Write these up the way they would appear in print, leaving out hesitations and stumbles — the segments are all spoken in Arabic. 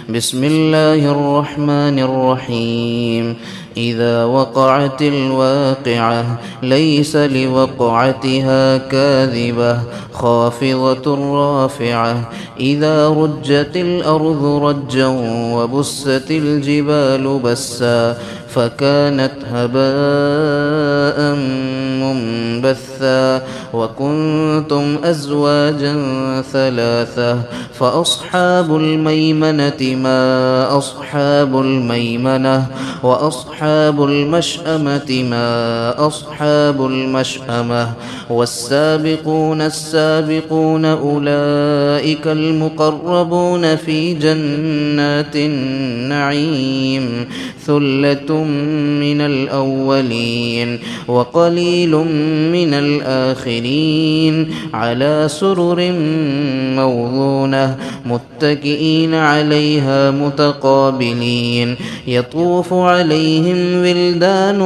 بسم الله الرحمن الرحيم. إذا وقعت الواقعة ليس لوقعتها كاذبة خافضة رافعة. إذا رجت الأرض رجا وبست الجبال بسا فكانت هباء منبثا وكنتم أزواجا ثلاثة فأصحاب الميمنة ما أصحاب الميمنة وأصحاب المشأمة ما أصحاب المشأمة. والسابقون السابقون أولئك المقربون في جنات النعيم ثلة من الأولين وقليل من الآخرين على سرر موضونة متكئين عليها متقابلين. يطوف عليهم ولدان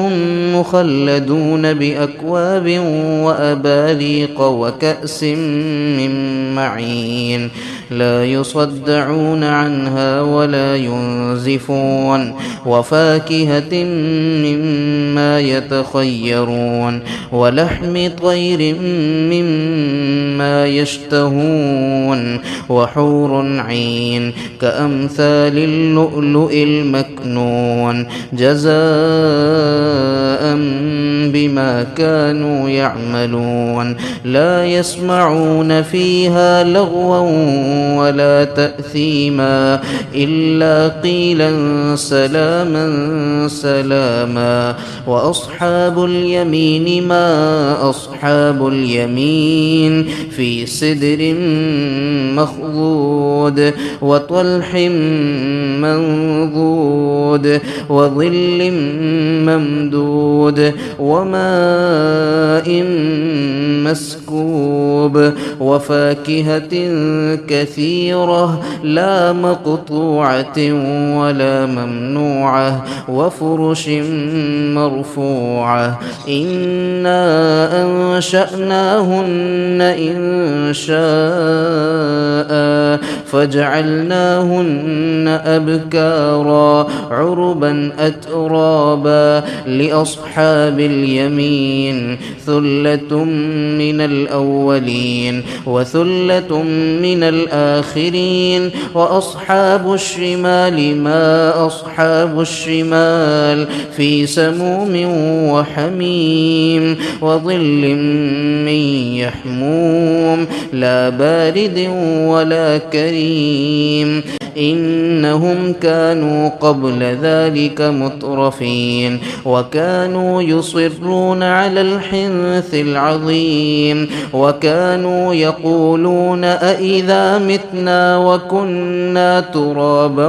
مخلدون بأكواب وأباريق وكأس من معين لا يصدعون عنها ولا ينزفون وفاكهة مما يتخيرون ولحم طير مما يشتهون وحور عين كأمثال اللؤلؤ المكنون جزاء بما كانوا يعملون. لا يسمعون فيها لغوا ولا تأثيما إلا قيلا سلاما سلاما. وأصحاب اليمين ما أصحاب اليمين في سدر مخضود وطلح منضود وظل ممدود وماء مسكوب وفاكهة كثيرة لا مقطوعة ولا ممنوعة وفرش مرفوعة. إنا أنشأناهن إن شاء فجعلناهن أبكارا عربا أترابا. لأصحاب اليمين ثلة من الأولين وثلة من الآخرين. وأصحاب الشمال ما أصحاب الشمال في سموم وحميم وظل من يحموم لا بارد ولا كريم. إنهم كانوا قبل ذلك مترفين وكانوا يصرون على الحنث العظيم وكانوا يقولون أإذا متنا وكنا ترابا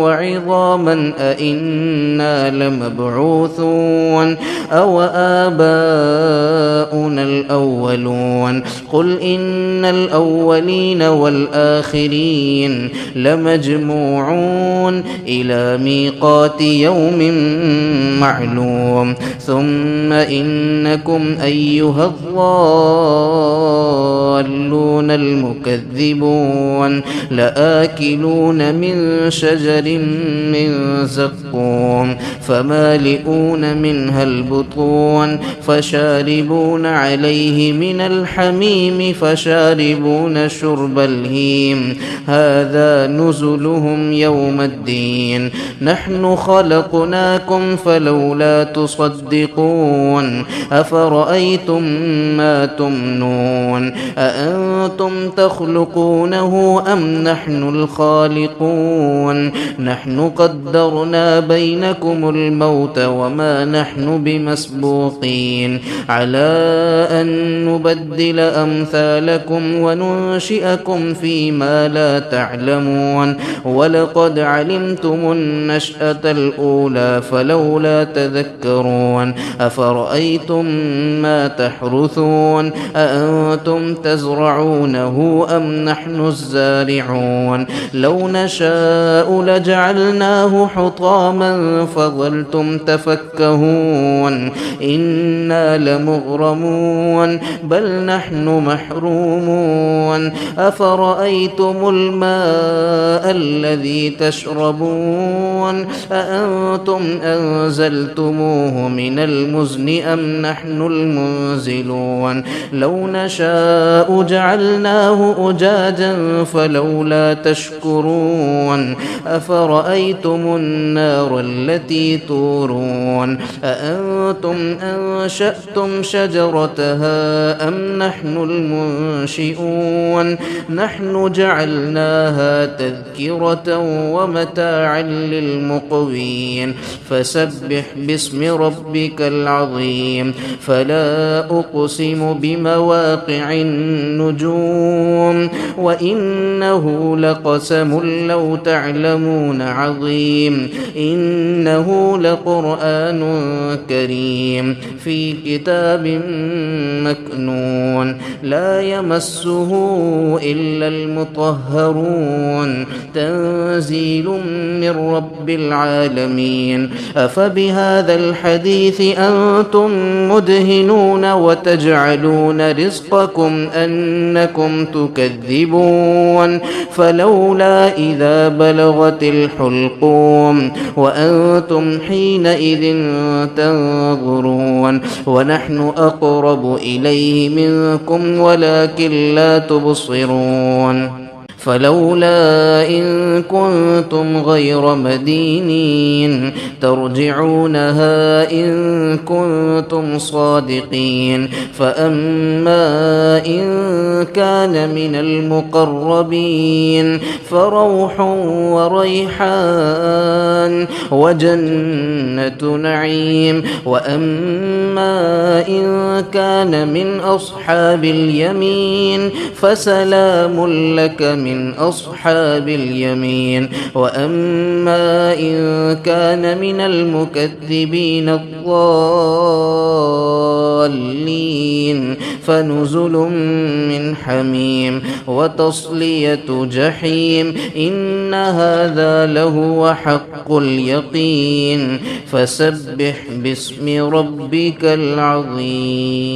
وعظاما أإنا لمبعوثون أو آباؤنا الأولون. قل إن الأولين والآخرين لمجموعون إلى ميقات يوم معلوم. ثم إنكم أيها الضالون المكذبون لآكلون من شجر من زقوم فمالئون منها البطون فشاربون عليه من الحميم فشاربون شرب الهيم هذا نزلهم يوم الدين. نحن خلقناكم فلولا تصدقون. أفرأيتم ما تمنون أأنتم تخلقونه أم نحن الخالقون. نحن قدرنا بينكم الموت وما نحن بمسبوقين على أن نبدل أمثالكم وننشئكم فيما لا تعلمون. ولقد علمتم النشأة الأولى فلولا تذكرون. أفرأيتم ما تحرثون أأنتم تزرعونه أم نحن الزارعون لو نشاء لجعلناه حطاما فظلتم تفكهون إنا لمغرمون بل نحن محرومون أفرأيتم الماء الذي تشربون أأنتم أنزلتموه من المزن أم نحن المنزلون لو نشاء جعلناه أجاجا فلولا تشكرون أفرأيتم النار التي تورون أأنتم أنشأتم شجرتها أم نحن المنشئون نحن جعلناها تذكرة ومتاعا للمقوين فسبح باسم ربك العظيم فلا أقسم بمواقع النجوم وإنه لقسم لو تعلمون عظيم إنه لقرآن كريم في كتاب مكنون لا يمسه إلا المطهرون تنزيل من رب العالمين أفبهذا الحديث أنتم مدهنون وتجعلون رزقكم أنكم تكذبون فلولا إذا بلغت الحلقوم وأنتم حينئذ تنظرون ونحن أقرب إليه منكم ولكن لا تبصرون فلولا إن كنتم غير مدينين ترجعونها إن كنتم صادقين فأما إن كان من المقربين فروح وريحان وجنة نعيم وأما إن كان من أصحاب اليمين فسلام لك من أصحاب اليمين وأما إن كان من المكذبين الضالين فنزل من حميم وتصلية جحيم إن هذا لهو حق اليقين فسبح باسم ربك العظيم.